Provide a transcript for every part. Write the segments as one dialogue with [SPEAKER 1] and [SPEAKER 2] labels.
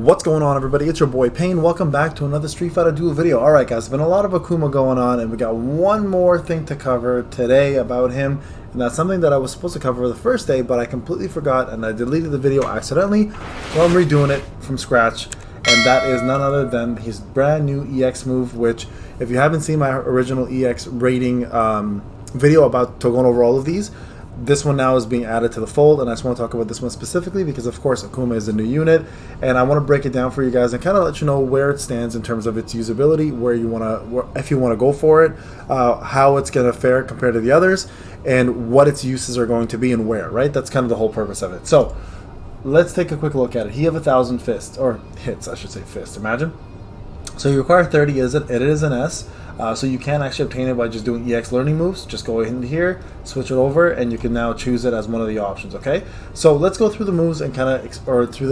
[SPEAKER 1] What's going on, everybody? It's your boy Payne. Welcome back to another Street Fighter Duel video. Alright guys, there's been a lot of Akuma going on, and we got one more thing to cover today about him, and that's something that I was supposed to cover the first day, but I completely forgot and I deleted the video accidentally, so I'm redoing it from scratch, and that is none other than his brand new EX move, which if you haven't seen my original EX rating video about going over all of these, this one now is being added to the fold, and I just want to talk about this one specifically because, of course, Akuma is a new unit, and I want to break it down for you guys and kind of let you know where it stands in terms of its usability, where you want to, if you want to go for it, how it's going to fare compared to the others, and what its uses are going to be and where. Right? That's kind of the whole purpose of it. So let's take a quick look at it. He have 1,000 fists, or hits, I should say, fists. Imagine. So you require 30. It is an S. So you can actually obtain it by just doing EX learning moves. Just go in here, switch it over, and you can now choose it as one of the options, okay? So let's go through the moves and kind of, or through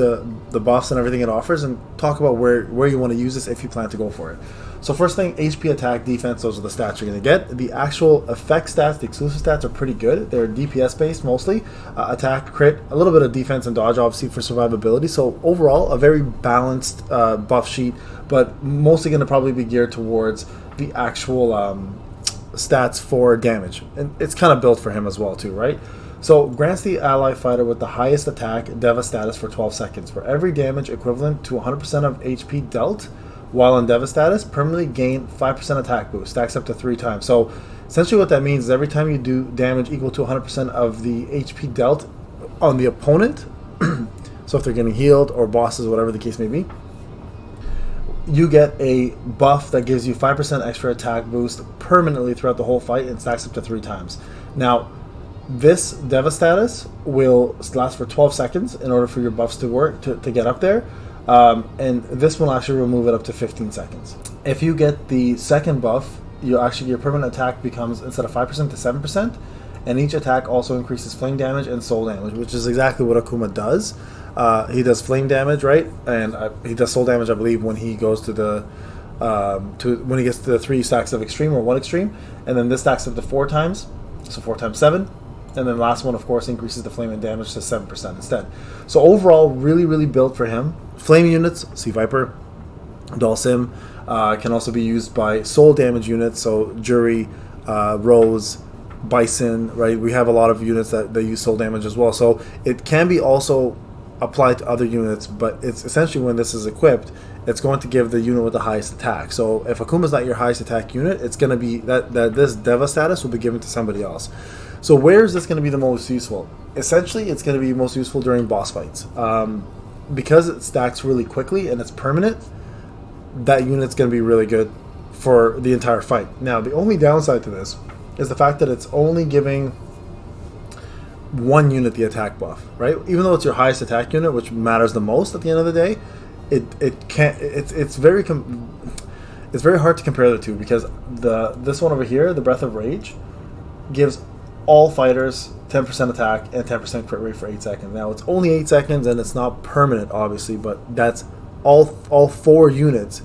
[SPEAKER 1] the buffs and everything it offers, and talk about where you want to use this if you plan to go for it. So first thing, HP, attack, defense, those are the stats you're going to get. The actual effect stats, the exclusive stats, are pretty good. They're DPS based mostly. Attack, crit, a little bit of defense and dodge obviously for survivability. So overall, a very balanced buff sheet, but mostly going to probably be geared towards the actual stats for damage, and it's kind of built for him as well too, right? So grants the ally fighter with the highest attack Deva status for 12 seconds. For every damage equivalent to 100% of HP dealt while in Deva status, permanently gain 5% attack boost, stacks up to 3 times. So essentially what that means is every time you do damage equal to 100% of the HP dealt on the opponent, so if they're getting healed or bosses, whatever the case may be, you get a buff that gives you 5% extra attack boost permanently throughout the whole fight and stacks up to 3 times. Now, this Deva status will last for 12 seconds in order for your buffs to work, to get up there. And this will actually remove it up to 15 seconds. If you get the second buff, your permanent attack becomes, instead of 5% to 7%, and each attack also increases flame damage and soul damage, which is exactly what Akuma does. He does flame damage, right? And he does soul damage, I believe, when he goes to the when he gets to the 3 stacks of extreme or 1 extreme, and then this stacks up to 4 times, so 4 times 7, and then the last one, of course, increases the flame and damage to 7% instead. So overall, really built for him. Flame units, Sea Viper, Dhalsim, can also be used by soul damage units, so Jury, Rose, Bison, right? We have a lot of units that use soul damage as well, so it can be also applied to other units, but it's essentially, when this is equipped, it's going to give the unit with the highest attack. So if Akuma's not your highest attack unit, it's going to be that this Deva status will be given to somebody else. So where is this going to be the most useful? Essentially, it's going to be most useful during boss fights. Because it stacks really quickly and it's permanent, that unit's going to be really good for the entire fight. Now, the only downside to this is the fact that it's only giving one unit the attack buff, right? Even though it's your highest attack unit, which matters the most at the end of the day, it's very hard to compare the two, because this one over here, the Breath of Rage, gives all fighters 10% attack and 10% crit rate for 8 seconds. Now it's only 8 seconds and it's not permanent, obviously, but that's all 4 units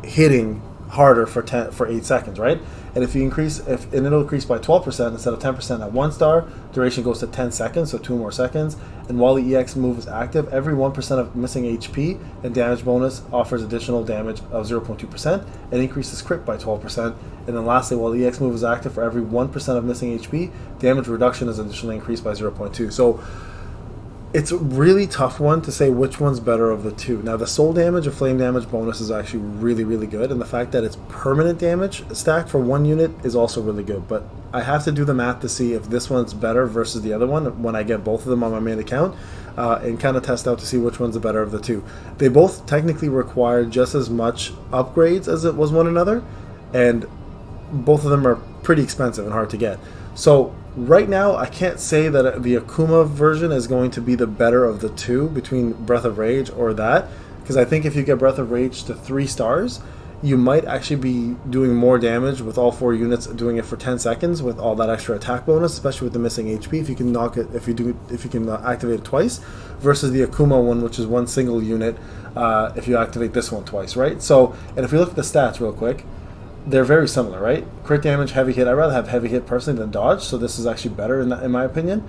[SPEAKER 1] hitting harder for 8 seconds, right? And if you increase, and it'll increase by 12% instead of 10% at 1 star. Duration goes to 10 seconds, so 2 more seconds. And while the EX move is active, every 1% of missing HP and damage bonus offers additional damage of 0.2% and increases crit by 12%. And then lastly, while the EX move is active, for every 1% of missing HP, damage reduction is additionally increased by 0.2. So it's a really tough one to say which one's better of the two. Now, the soul damage or flame damage bonus is actually really good, and the fact that it's permanent damage stacked for 1 unit is also really good. But I have to do the math to see if this one's better versus the other one when I get both of them on my main account, and kind of test out to see which one's the better of the two. They both technically require just as much upgrades as it was one another, and both of them are pretty expensive and hard to get. So right now, I can't say that the Akuma version is going to be the better of the two between Breath of Rage or that, because I think if you get Breath of Rage to 3 stars, you might actually be doing more damage with all 4 units, doing it for 10 seconds with all that extra attack bonus, especially with the missing HP. If you can knock it, if you can activate it twice, versus the Akuma one, which is 1 single unit, if you activate this one twice, right? So, and if we look at the stats real quick, they're very similar, right? Crit damage, heavy hit. I'd rather have heavy hit personally than dodge, so this is actually better in my opinion.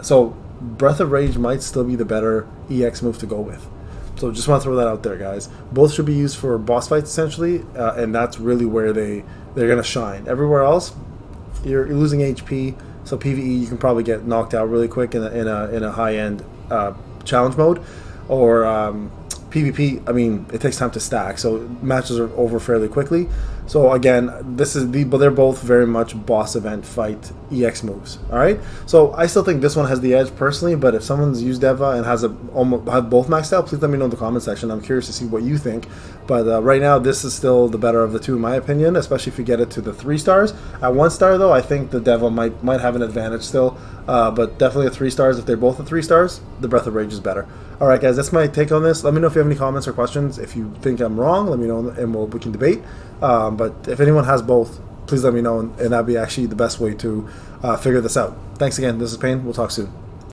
[SPEAKER 1] So Breath of Rage might still be the better EX move to go with. So just want to throw that out there, guys. Both should be used for boss fights essentially, and that's really where they're gonna shine. Everywhere else, you're losing HP. So PvE, you can probably get knocked out really quick in a high end challenge mode, or PvP. I mean, it takes time to stack, so matches are over fairly quickly. So again, but they're both very much boss event fight EX moves. All right. So I still think this one has the edge personally, but if someone's used Deva and have both maxed out, please let me know in the comment section. I'm curious to see what you think. But right now, this is still the better of the two, in my opinion, especially if you get it to the 3 stars. At 1 star, though, I think the Deva might have an advantage still, but definitely at 3 stars. If they're both at 3 stars, the Breath of Rage is better. All right, guys, that's my take on this. Let me know if you have any comments or questions. If you think I'm wrong, let me know, and we can debate. But if anyone has both, please let me know, and that'd be actually the best way to figure this out. Thanks again. This is Payne. We'll talk soon.